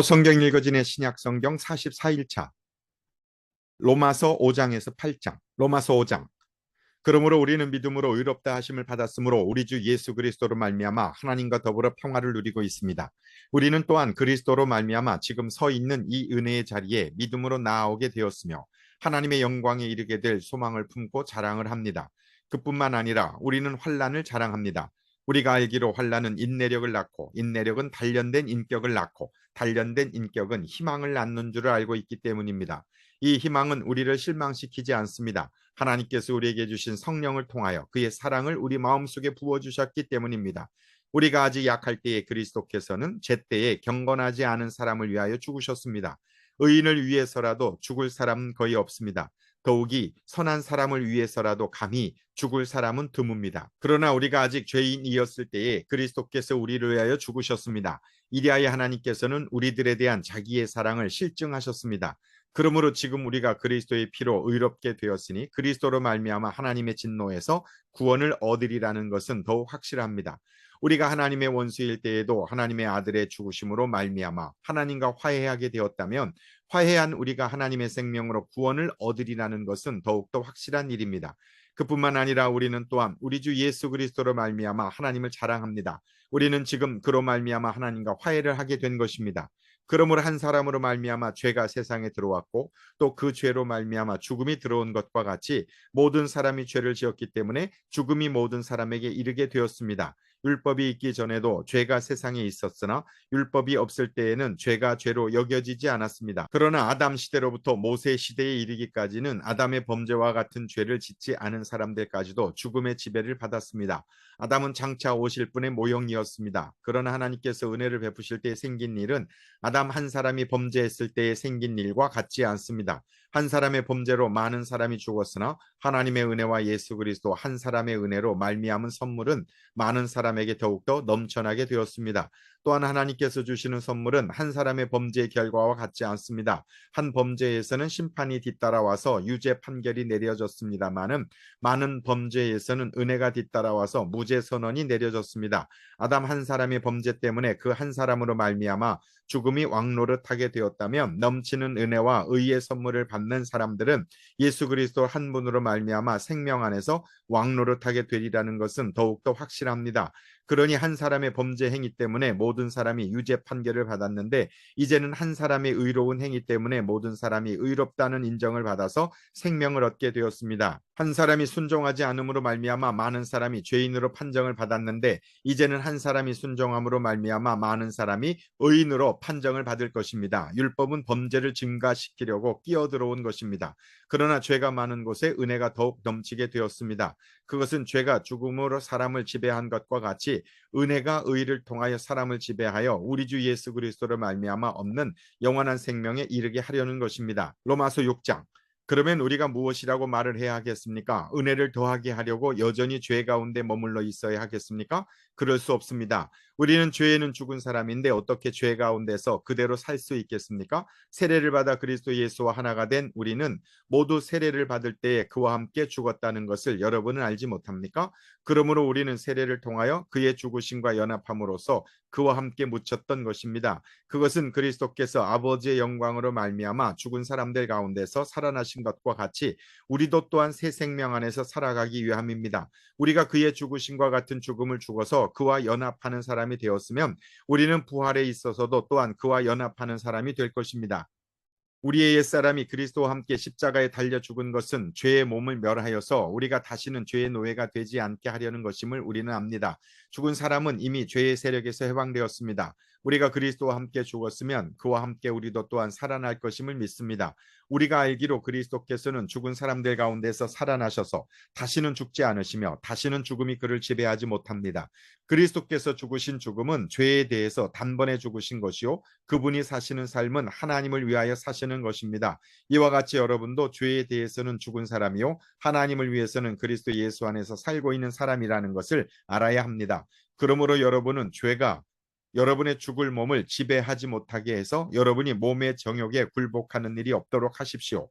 성경 읽어진의 신약 성경 44일차 로마서 5장에서 8장. 로마서 5장. 그러므로 우리는 믿음으로 의롭다 하심을 받았으므로 우리 주 예수 그리스도로 말미암아 하나님과 더불어 평화를 누리고 있습니다. 우리는 또한 그리스도로 말미암아 지금 서 있는 이 은혜의 자리에 믿음으로 나아오게 되었으며 하나님의 영광에 이르게 될 소망을 품고 자랑을 합니다. 그뿐만 아니라 우리는 환난을 자랑합니다. 우리가 알기로 환난은 인내력을 낳고 인내력은 단련된 인격을 낳고 단련된 인격은 희망을 낳는 줄을 알고 있기 때문입니다. 이 희망은 우리를 실망시키지 않습니다. 하나님께서 우리에게 주신 성령을 통하여 그의 사랑을 우리 마음속에 부어주셨기 때문입니다. 우리가 아직 약할 때에 그리스도께서는 제때에 경건하지 않은 사람을 위하여 죽으셨습니다. 의인을 위해서라도 죽을 사람은 거의 없습니다. 더욱이 선한 사람을 위해서라도 감히 죽을 사람은 드뭅니다. 그러나 우리가 아직 죄인이었을 때에 그리스도께서 우리를 위하여 죽으셨습니다. 이리하여 하나님께서는 우리들에 대한 자기의 사랑을 실증하셨습니다. 그러므로 지금 우리가 그리스도의 피로 의롭게 되었으니 그리스도로 말미암아 하나님의 진노에서 구원을 얻으리라는 것은 더욱 확실합니다. 우리가 하나님의 원수일 때에도 하나님의 아들의 죽으심으로 말미암아 하나님과 화해하게 되었다면 화해한 우리가 하나님의 생명으로 구원을 얻으리라는 것은 더욱더 확실한 일입니다. 그뿐만 아니라 우리는 또한 우리 주 예수 그리스도로 말미암아 하나님을 자랑합니다. 우리는 지금 그로 말미암아 하나님과 화해를 하게 된 것입니다. 그러므로 한 사람으로 말미암아 죄가 세상에 들어왔고 또 그 죄로 말미암아 죽음이 들어온 것과 같이 모든 사람이 죄를 지었기 때문에 죽음이 모든 사람에게 이르게 되었습니다. 율법이 있기 전에도 죄가 세상에 있었으나 율법이 없을 때에는 죄가 죄로 여겨지지 않았습니다. 그러나 아담 시대로부터 모세 시대에 이르기까지는 아담의 범죄와 같은 죄를 짓지 않은 사람들까지도 죽음의 지배를 받았습니다. 아담은 장차 오실 분의 모형이었습니다. 그러나 하나님께서 은혜를 베푸실 때 생긴 일은 아담 한 사람이 범죄했을 때에 생긴 일과 같지 않습니다. 한 사람의 범죄로 많은 사람이 죽었으나 하나님의 은혜와 예수 그리스도 한 사람의 은혜로 말미암은 선물은 많은 사람에게 더욱더 넘쳐나게 되었습니다. 또한 하나님께서 주시는 선물은 한 사람의 범죄의 결과와 같지 않습니다. 한 범죄에서는 심판이 뒤따라와서 유죄 판결이 내려졌습니다마는 많은 범죄에서는 은혜가 뒤따라와서 무죄 선언이 내려졌습니다. 아담 한 사람의 범죄 때문에 그 한 사람으로 말미암아 죽음이 왕노릇하게 되었다면 넘치는 은혜와 의의 선물을 받는 사람들은 예수 그리스도 한 분으로 말미암아 생명 안에서 왕노릇하게 되리라는 것은 더욱더 확실합니다. 그러니 한 사람의 범죄 행위 때문에 모든 사람이 유죄 판결을 받았는데 이제는 한 사람의 의로운 행위 때문에 모든 사람이 의롭다는 인정을 받아서 생명을 얻게 되었습니다. 한 사람이 순종하지 않음으로 말미암아 많은 사람이 죄인으로 판정을 받았는데 이제는 한 사람이 순종함으로 말미암아 많은 사람이 의인으로 판정을 받을 것입니다. 율법은 범죄를 증가시키려고 끼어들어온 것입니다. 그러나 죄가 많은 곳에 은혜가 더욱 넘치게 되었습니다. 그것은 죄가 죽음으로 사람을 지배한 것과 같이 은혜가 의를 통하여 사람을 지배하여 우리 주 예수 그리스도로 말미암아 얻는 영원한 생명에 이르게 하려는 것입니다. 로마서 6장. 그러면 우리가 무엇이라고 말을 해야 하겠습니까? 은혜를 더하게 하려고 여전히 죄 가운데 머물러 있어야 하겠습니까? 그럴 수 없습니다. 우리는 죄에는 죽은 사람인데 어떻게 죄 가운데서 그대로 살 수 있겠습니까? 세례를 받아 그리스도 예수와 하나가 된 우리는 모두 세례를 받을 때에 그와 함께 죽었다는 것을 여러분은 알지 못합니까? 그러므로 우리는 세례를 통하여 그의 죽으심과 연합함으로써 그와 함께 묻혔던 것입니다. 그것은 그리스도께서 아버지의 영광으로 말미암아 죽은 사람들 가운데서 살아나신 것과 같이 우리도 또한 새 생명 안에서 살아가기 위함입니다. 우리가 그의 죽으심과 같은 죽음을 죽어서 그와 연합하는 사람이 되었으면 우리는 부활에 있어서도 또한 그와 연합하는 사람이 될 것입니다. 우리의 옛사람이 그리스도와 함께 십자가에 달려 죽은 것은 죄의 몸을 멸하여서 우리가 다시는 죄의 노예가 되지 않게 하려는 것임을 우리는 압니다. 죽은 사람은 이미 죄의 세력에서 해방되었습니다. 우리가 그리스도와 함께 죽었으면 그와 함께 우리도 또한 살아날 것임을 믿습니다. 우리가 알기로 그리스도께서는 죽은 사람들 가운데서 살아나셔서 다시는 죽지 않으시며 다시는 죽음이 그를 지배하지 못합니다. 그리스도께서 죽으신 죽음은 죄에 대해서 단번에 죽으신 것이요 그분이 사시는 삶은 하나님을 위하여 사시는 것입니다. 이와 같이 여러분도 죄에 대해서는 죽은 사람이요 하나님을 위해서는 그리스도 예수 안에서 살고 있는 사람이라는 것을 알아야 합니다. 그러므로 여러분은 죄가 여러분의 죽을 몸을 지배하지 못하게 해서 여러분이 몸의 정욕에 굴복하는 일이 없도록 하십시오.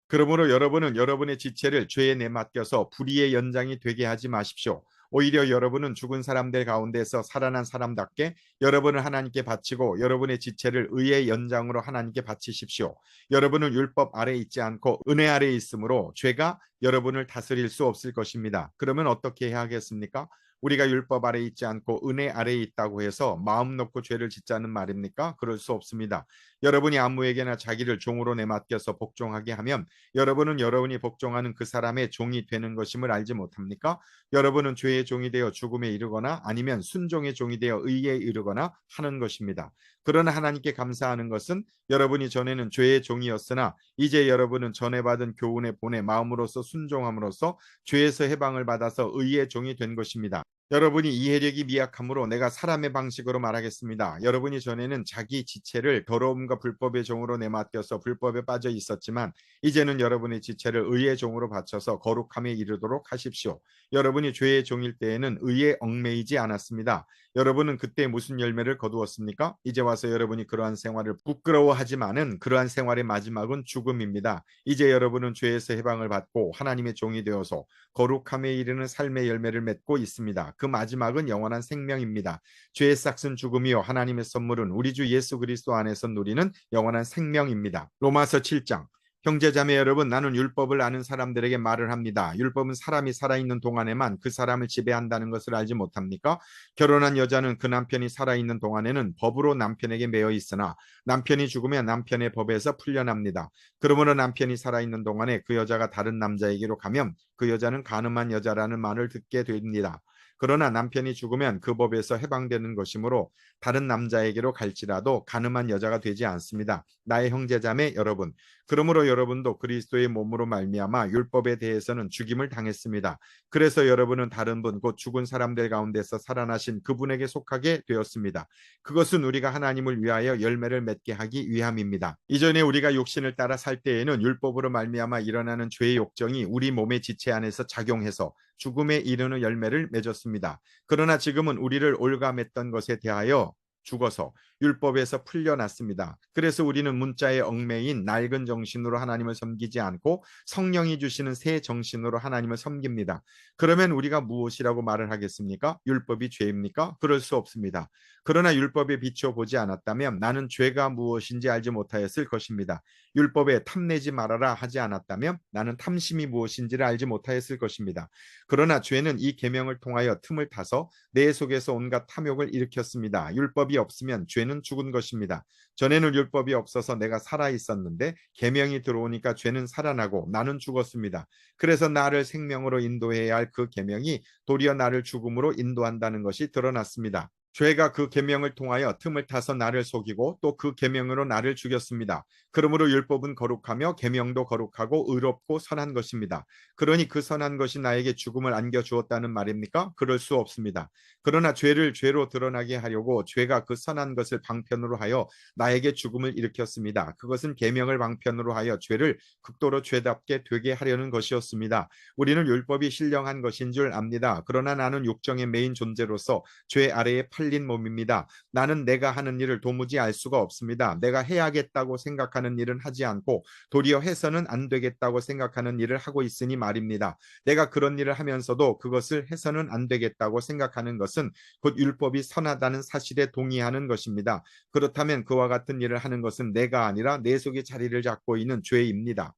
그러므로 여러분은 여러분의 지체를 죄에 내맡겨서 불의의 연장이 되게 하지 마십시오. 오히려 여러분은 죽은 사람들 가운데서 살아난 사람답게 여러분을 하나님께 바치고 여러분의 지체를 의의 연장으로 하나님께 바치십시오. 여러분은 율법 아래에 있지 않고 은혜 아래에 있으므로 죄가 여러분을 다스릴 수 없을 것입니다. 그러면 어떻게 해야 하겠습니까? 우리가 율법 아래에 있지 않고 은혜 아래에 있다고 해서 마음 놓고 죄를 짓자는 말입니까? 그럴 수 없습니다. 여러분이 아무에게나 자기를 종으로 내맡겨서 복종하게 하면 여러분은 여러분이 복종하는 그 사람의 종이 되는 것임을 알지 못합니까? 여러분은 죄의 종이 되어 죽음에 이르거나 아니면 순종의 종이 되어 의에 이르거나 하는 것입니다. 그러나 하나님께 감사하는 것은 여러분이 전에는 죄의 종이었으나 이제 여러분은 전에 받은 교훈의 본에 마음으로서 순종함으로써 죄에서 해방을 받아서 의의 종이 된 것입니다. 여러분이 이해력이 미약하므로 내가 사람의 방식으로 말하겠습니다. 여러분이 전에는 자기 지체를 더러움과 불법의 종으로 내맡겨서 불법에 빠져 있었지만 이제는 여러분의 지체를 의의 종으로 바쳐서 거룩함에 이르도록 하십시오. 여러분이 죄의 종일 때에는 의에 얽매이지 않았습니다. 여러분은 그때 무슨 열매를 거두었습니까? 이제 와서 여러분이 그러한 생활을 부끄러워하지만은 그러한 생활의 마지막은 죽음입니다. 이제 여러분은 죄에서 해방을 받고 하나님의 종이 되어서 거룩함에 이르는 삶의 열매를 맺고 있습니다. 그 마지막은 영원한 생명입니다. 죄의 싹은 죽음이요 하나님의 선물은 우리 주 예수 그리스도 안에서 누리는 영원한 생명입니다. 로마서 7장. 형제자매 여러분, 나는 율법을 아는 사람들에게 말을 합니다. 율법은 사람이 살아있는 동안에만 그 사람을 지배한다는 것을 알지 못합니까? 결혼한 여자는 그 남편이 살아있는 동안에는 법으로 남편에게 매여 있으나 남편이 죽으면 남편의 법에서 풀려납니다. 그러므로 남편이 살아있는 동안에 그 여자가 다른 남자에게로 가면 그 여자는 간음한 여자라는 말을 듣게 됩니다. 그러나 남편이 죽으면 그 법에서 해방되는 것이므로 다른 남자에게로 갈지라도 간음한 여자가 되지 않습니다. 나의 형제자매 여러분, 그러므로 여러분도 그리스도의 몸으로 말미암아 율법에 대해서는 죽임을 당했습니다. 그래서 여러분은 다른 분 곧 죽은 사람들 가운데서 살아나신 그분에게 속하게 되었습니다. 그것은 우리가 하나님을 위하여 열매를 맺게 하기 위함입니다. 이전에 우리가 육신을 따라 살 때에는 율법으로 말미암아 일어나는 죄의 욕정이 우리 몸의 지체 안에서 작용해서 죽음에 이르는 열매를 맺었습니다. 그러나 지금은 우리를 올감했던 것에 대하여 죽어서 율법에서 풀려났습니다. 그래서 우리는 문자에 얽매인 낡은 정신으로 하나님을 섬기지 않고 성령이 주시는 새 정신으로 하나님을 섬깁니다. 그러면 우리가 무엇이라고 말을 하겠습니까? 율법이 죄입니까? 그럴 수 없습니다. 그러나 율법에 비춰보지 않았다면 나는 죄가 무엇인지 알지 못하였을 것입니다. 율법에 탐내지 말아라 하지 않았다면 나는 탐심이 무엇인지를 알지 못하였을 것입니다. 그러나 죄는 이 계명을 통하여 틈을 타서 내 속에서 온갖 탐욕을 일으켰습니다. 율법이 없으면 죄는 죽은 것입니다. 전에는 율법이 없어서 내가 살아 있었는데 계명이 들어오니까 죄는 살아나고 나는 죽었습니다. 그래서 나를 생명으로 인도해야 할 그 계명이 도리어 나를 죽음으로 인도한다는 것이 드러났습니다. 죄가 그 계명을 통하여 틈을 타서 나를 속이고 또 그 계명으로 나를 죽였습니다. 그러므로 율법은 거룩하며 계명도 거룩하고 의롭고 선한 것입니다. 그러니 그 선한 것이 나에게 죽음을 안겨주었다는 말입니까? 그럴 수 없습니다. 그러나 죄를 죄로 드러나게 하려고 죄가 그 선한 것을 방편으로 하여 나에게 죽음을 일으켰습니다. 그것은 계명을 방편으로 하여 죄를 극도로 죄답게 되게 하려는 것이었습니다. 우리는 율법이 신령한 것인 줄 압니다. 그러나 나는 육정의 메인 존재로서 죄 아래에 팔린 몸입니다. 나는 내가 하는 일을 도무지 알 수가 없습니다. 내가 해야겠다고 생각하는 일은 하지 않고 도리어 해서는 안 되겠다고 생각하는 일을 하고 있으니 말입니다. 내가 그런 일을 하면서도 그것을 해서는 안 되겠다고 생각하는 것은 곧 율법이 선하다는 사실에 동의하는 것입니다. 그렇다면 그와 같은 일을 하는 것은 내가 아니라 내 속에 자리를 잡고 있는 죄입니다.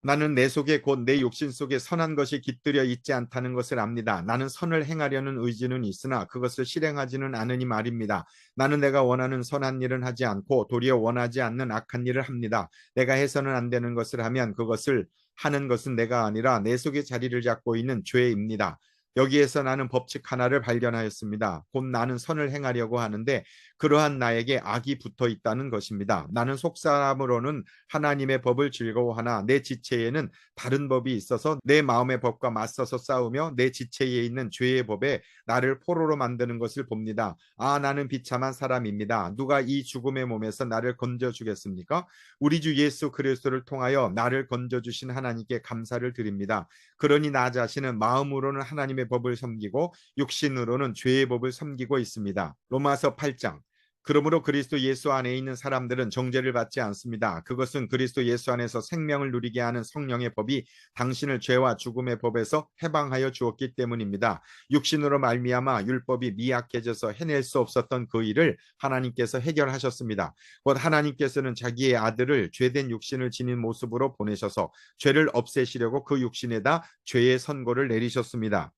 나는 내 속에 곧 내 육신 속에 선한 것이 깃들여 있지 않다는 것을 압니다. 나는 선을 행하려는 의지는 있으나 그것을 실행하지는 않으니 말입니다. 나는 내가 원하는 선한 일은 하지 않고 도리어 원하지 않는 악한 일을 합니다. 내가 해서는 안 되는 것을 하면 그것을 하는 것은 내가 아니라 내 속에 자리를 잡고 있는 죄입니다. 여기에서 나는 법칙 하나를 발견하였습니다. 곧 나는 선을 행하려고 하는데 그러한 나에게 악이 붙어 있다는 것입니다. 나는 속사람으로는 하나님의 법을 즐거워하나 내 지체에는 다른 법이 있어서 내 마음의 법과 맞서서 싸우며 내 지체에 있는 죄의 법에 나를 포로로 만드는 것을 봅니다. 아, 나는 비참한 사람입니다. 누가 이 죽음의 몸에서 나를 건져주겠습니까? 우리 주 예수 그리스도를 통하여 나를 건져주신 하나님께 감사를 드립니다. 그러니 나 자신은 마음으로는 하나님의 법을 섬기고 육신으로는 죄의 법을 섬기고 있습니다. 로마서 8장. 그러므로 그리스도 예수 안에 있는 사람들은 정죄를 받지 않습니다. 그것은 그리스도 예수 안에서 생명을 누리게 하는 성령의 법이 당신을 죄와 죽음의 법에서 해방하여 주었기 때문입니다. 육신으로 말미암아 율법이 미약해져서 해낼 수 없었던 그 일을 하나님께서 해결하셨습니다. 곧 하나님께서는 자기의 아들을 죄된 육신을 지닌 모습으로 보내셔서 죄를 없애시려고 그 육신에다 죄의 선고를 내리셨습니다.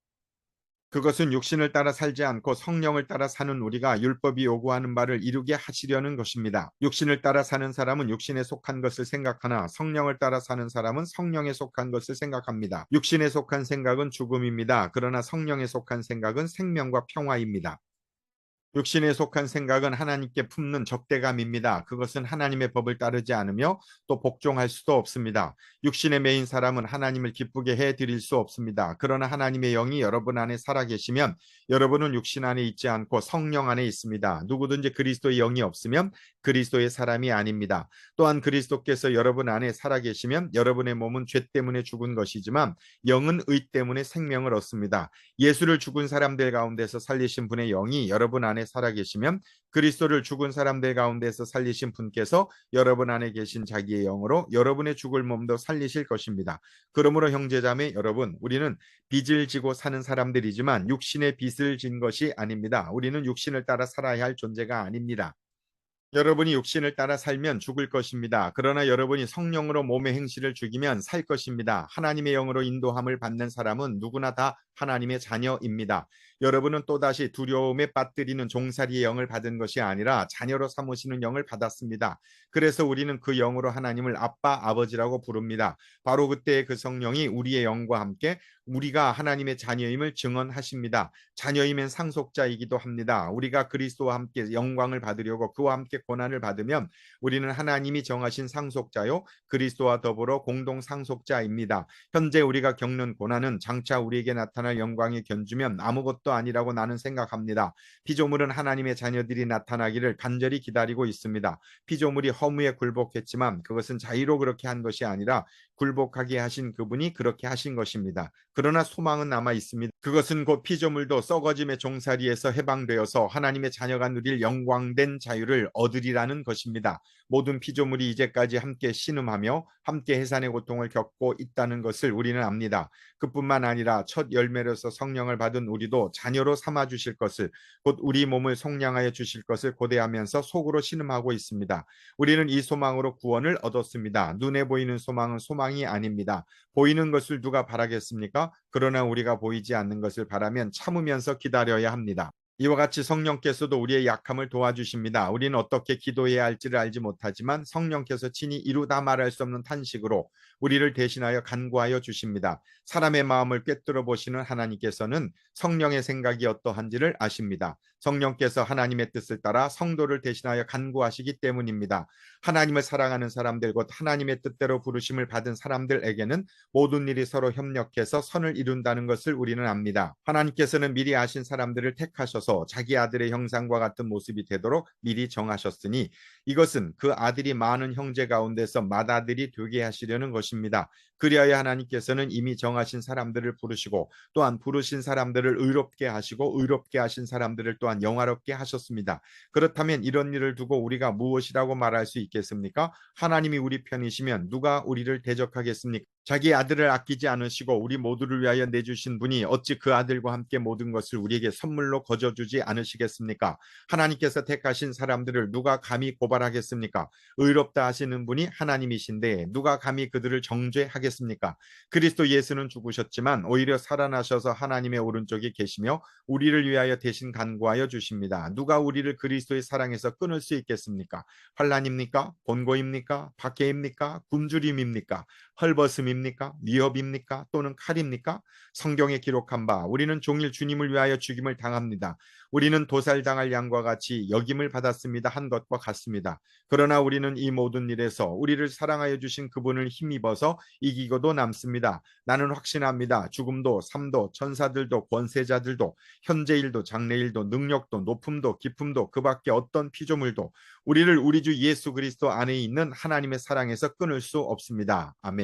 그것은 육신을 따라 살지 않고 성령을 따라 사는 우리가 율법이 요구하는 바를 이루게 하시려는 것입니다. 육신을 따라 사는 사람은 육신에 속한 것을 생각하나 성령을 따라 사는 사람은 성령에 속한 것을 생각합니다. 육신에 속한 생각은 죽음입니다. 그러나 성령에 속한 생각은 생명과 평화입니다. 육신에 속한 생각은 하나님께 품는 적대감입니다. 그것은 하나님의 법을 따르지 않으며 또 복종할 수도 없습니다. 육신에 매인 사람은 하나님을 기쁘게 해드릴 수 없습니다. 그러나 하나님의 영이 여러분 안에 살아계시면 여러분은 육신 안에 있지 않고 성령 안에 있습니다. 누구든지 그리스도의 영이 없으면 그리스도의 사람이 아닙니다. 또한 그리스도께서 여러분 안에 살아계시면 여러분의 몸은 죄 때문에 죽은 것이지만 영은 의 때문에 생명을 얻습니다. 예수를 죽은 사람들 가운데서 살리신 분의 영이 여러분 안에 살아계시면 그리스도를 죽은 사람들 가운데서 살리신 분께서 여러분 안에 계신 자기의 영으로 여러분의 죽을 몸도 살리실 것입니다. 그러므로 형제자매 여러분, 우리는 빚을 지고 사는 사람들이지만 육신의 빚을 진 것이 아닙니다. 우리는 육신을 따라 살아야 할 존재가 아닙니다. 여러분이 육신을 따라 살면 죽을 것입니다. 그러나 여러분이 성령으로 몸의 행실을 죽이면 살 것입니다. 하나님의 영으로 인도함을 받는 사람은 누구나 다 하나님의 자녀입니다. 여러분은 또다시 두려움에 빠뜨리는 종살이의 영을 받은 것이 아니라 자녀로 삼으시는 영을 받았습니다. 그래서 우리는 그 영으로 하나님을 아빠, 아버지라고 부릅니다. 바로 그때 그 성령이 우리의 영과 함께 우리가 하나님의 자녀임을 증언하십니다. 자녀이면 상속자이기도 합니다. 우리가 그리스도와 함께 영광을 받으려고 그와 함께 고난을 받으면 우리는 하나님이 정하신 상속자요 그리스도와 더불어 공동 상속자입니다. 현재 우리가 겪는 고난은 장차 우리에게 나타날 영광이 견주면 아무것도 아니라고 나는 생각합니다. 피조물은 하나님의 자녀들이 나타나기를 간절히 기다리고 있습니다. 피조물이 허무에 굴복했지만 그것은 자의로 그렇게 한 것이 아니라 굴복하게 하신 그분이 그렇게 하신 것입니다. 그러나 소망은 남아 있습니다. 그것은 곧 피조물도 썩어짐의 종살이에서 해방되어서 하나님의 자녀가 누릴 영광된 자유를 얻으리라는 것입니다. 모든 피조물이 이제까지 함께 신음하며 함께 해산의 고통을 겪고 있다는 것을 우리는 압니다. 그뿐만 아니라 첫 열매로서 성령을 받은 우리도 자녀로 삼아 주실 것을, 곧 우리 몸을 속량하여 주실 것을 고대하면서 속으로 신음하고 있습니다. 우리는 이 소망으로 구원을 얻었습니다. 눈에 보이는 소망은 소망이 아닙니다. 보이는 것을 누가 바라겠습니까? 그러나 우리가 보이지 않는 것을 바라면 참으면서 기다려야 합니다. 이와 같이 성령께서도 우리의 약함을 도와주십니다. 우리는 어떻게 기도해야 할지를 알지 못하지만 성령께서 친히 이루다 말할 수 없는 탄식으로 우리를 대신하여 간구하여 주십니다. 사람의 마음을 꿰뚫어 보시는 하나님께서는 성령의 생각이 어떠한지를 아십니다. 성령께서 하나님의 뜻을 따라 성도를 대신하여 간구하시기 때문입니다. 하나님을 사랑하는 사람들, 곧 하나님의 뜻대로 부르심을 받은 사람들에게는 모든 일이 서로 협력해서 선을 이룬다는 것을 우리는 압니다. 하나님께서는 미리 아신 사람들을 택하셔서 자기 아들의 형상과 같은 모습이 되도록 미리 정하셨으니 이것은 그 아들이 많은 형제 가운데서 맏아들이 되게 하시려는 것입니다. 그리하여 하나님께서는 이미 정하신 사람들을 부르시고 또한 부르신 사람들을 의롭게 하시고 의롭게 하신 사람들을 또한 영화롭게 하셨습니다. 그렇다면 이런 일을 두고 우리가 무엇이라고 말할 수 있겠습니까? 하나님이 우리 편이시면 누가 우리를 대적하겠습니까? 자기 아들을 아끼지 않으시고 우리 모두를 위하여 내주신 분이 어찌 그 아들과 함께 모든 것을 우리에게 선물로 거저주지 않으시겠습니까? 하나님께서 택하신 사람들을 누가 감히 고발하겠습니까? 의롭다 하시는 분이 하나님이신데 누가 감히 그들을 정죄하겠습니까? 그리스도 예수는 죽으셨지만 오히려 살아나셔서 하나님의 오른쪽에 계시며 우리를 위하여 대신 간구하여 주십니다. 누가 우리를 그리스도의 사랑에서 끊을 수 있겠습니까? 환난입니까? 본고입니까? 박해입니까? 굶주림입니까? 헐벗음입니까? 위협입니까? 또는 칼입니까? 성경에 기록한 바 우리는 종일 주님을 위하여 죽임을 당합니다. 우리는 도살당할 양과 같이 여김을 받았습니다 한 것과 같습니다. 그러나 우리는 이 모든 일에서 우리를 사랑하여 주신 그분을 힘입어서 이기고도 남습니다. 나는 확신합니다. 죽음도 삶도 천사들도 권세자들도 현재일도 장래일도 능력도 높음도 깊음도 그 밖에 어떤 피조물도 우리를 우리 주 예수 그리스도 안에 있는 하나님의 사랑에서 끊을 수 없습니다. 아멘.